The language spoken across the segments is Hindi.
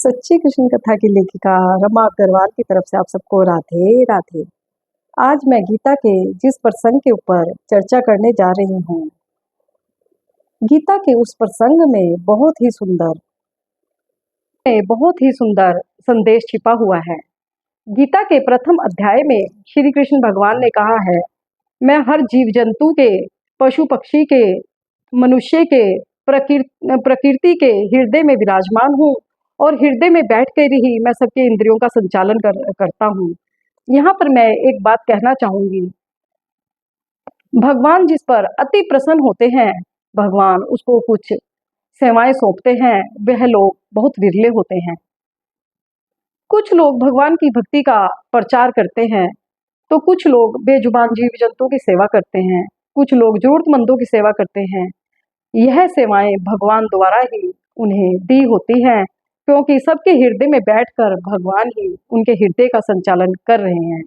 सच्ची कृष्ण कथा की लेखिका रमा अग्रवाल की तरफ से आप सबको राधे राधे। आज मैं गीता के जिस प्रसंग के ऊपर चर्चा करने जा रही हूँ, गीता के उस प्रसंग में बहुत ही सुंदर संदेश छिपा हुआ है। गीता के प्रथम अध्याय में श्री कृष्ण भगवान ने कहा है, मैं हर जीव जंतु के, पशु पक्षी के, मनुष्य के, प्रकृति के हृदय में विराजमान हूँ और हृदय में बैठ कर ही मैं सबके इंद्रियों का संचालन करता हूँ। यहाँ पर मैं एक बात कहना चाहूंगी, भगवान जिस पर अति प्रसन्न होते हैं, भगवान उसको कुछ सेवाएं सौंपते हैं, वह लोग बहुत विरले होते हैं। कुछ लोग भगवान की भक्ति का प्रचार करते हैं, तो कुछ लोग बेजुबान जीव जंतुओं की सेवा करते हैं, कुछ लोग जरूरतमंदों की सेवा करते हैं। यह सेवाएं भगवान द्वारा ही उन्हें दी होती हैं, क्योंकि सबके हृदय में बैठकर भगवान ही उनके हृदय का संचालन कर रहे हैं।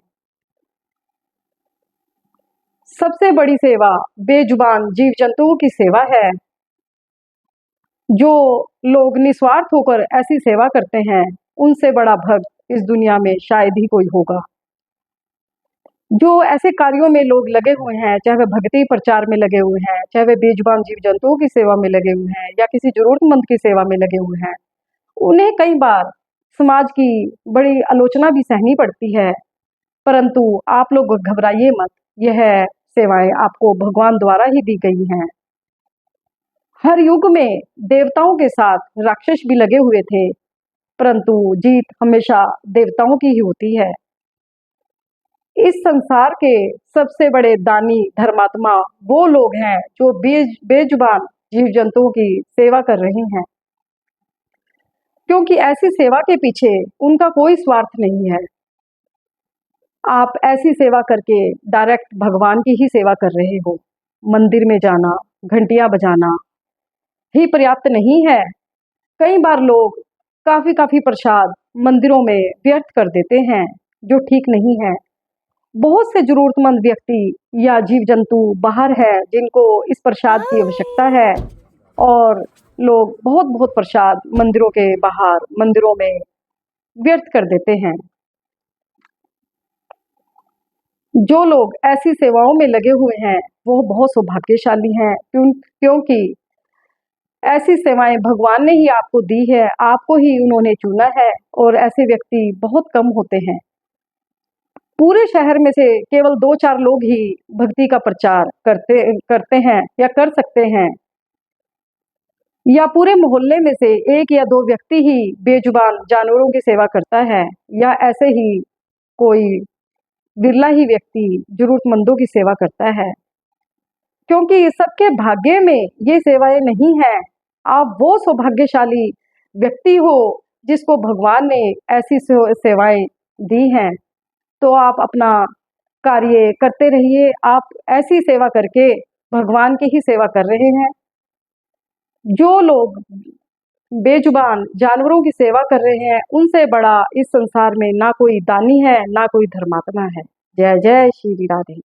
सबसे बड़ी सेवा बेजुबान जीव जंतुओं की सेवा है। जो लोग निस्वार्थ होकर ऐसी सेवा करते हैं, उनसे बड़ा भक्त इस दुनिया में शायद ही कोई होगा। जो ऐसे कार्यों में लोग लगे हुए हैं, चाहे वे भक्ति प्रचार में लगे हुए हैं, चाहे वे बेजुबान जीव जंतुओं की सेवा में लगे हुए हैं या किसी जरूरतमंद की सेवा में लगे हुए हैं, उन्हें कई बार समाज की बड़ी आलोचना भी सहनी पड़ती है। परंतु आप लोग घबराइए मत, यह सेवाएं आपको भगवान द्वारा ही दी गई हैं। हर युग में देवताओं के साथ राक्षस भी लगे हुए थे, परंतु जीत हमेशा देवताओं की ही होती है। इस संसार के सबसे बड़े दानी धर्मात्मा वो लोग हैं जो बेजुबान जीव जंतुओं की सेवा कर रहे हैं, क्योंकि ऐसी सेवा के पीछे उनका कोई स्वार्थ नहीं है। आप ऐसी सेवा करके डायरेक्ट भगवान की ही सेवा कर रहे हो। मंदिर में जाना, घंटियां बजाना ही पर्याप्त नहीं है। कई बार लोग काफी प्रसाद मंदिरों में व्यर्थ कर देते हैं, जो ठीक नहीं है। बहुत से जरूरतमंद व्यक्ति या जीव जंतु बाहर है जिनको इस प्रसाद की आवश्यकता है, और लोग बहुत प्रसाद मंदिरों के बाहर, मंदिरों में व्यर्थ कर देते हैं। जो लोग ऐसी सेवाओं में लगे हुए हैं, वो बहुत सौभाग्यशाली हैं, क्योंकि ऐसी सेवाएं भगवान ने ही आपको दी है, आपको ही उन्होंने चुना है, और ऐसे व्यक्ति बहुत कम होते हैं। पूरे शहर में से केवल 2-4 लोग ही भक्ति का प्रचार करते हैं या कर सकते हैं, या पूरे मोहल्ले में से 1 या 2 व्यक्ति ही बेजुबान जानवरों की सेवा करता है, या ऐसे ही कोई बिरला ही व्यक्ति जरूरतमंदों की सेवा करता है। क्योंकि सबके भाग्य में ये सेवाएं नहीं है। आप वो सौभाग्यशाली व्यक्ति हो जिसको भगवान ने ऐसी सेवाएं दी हैं। तो आप अपना कार्य करते रहिए। आप ऐसी सेवा करके भगवान की ही सेवा कर रहे हैं। जो लोग बेजुबान जानवरों की सेवा कर रहे हैं, उनसे बड़ा इस संसार में ना कोई दानी है, ना कोई धर्मात्मा है। जय जय श्री राधे।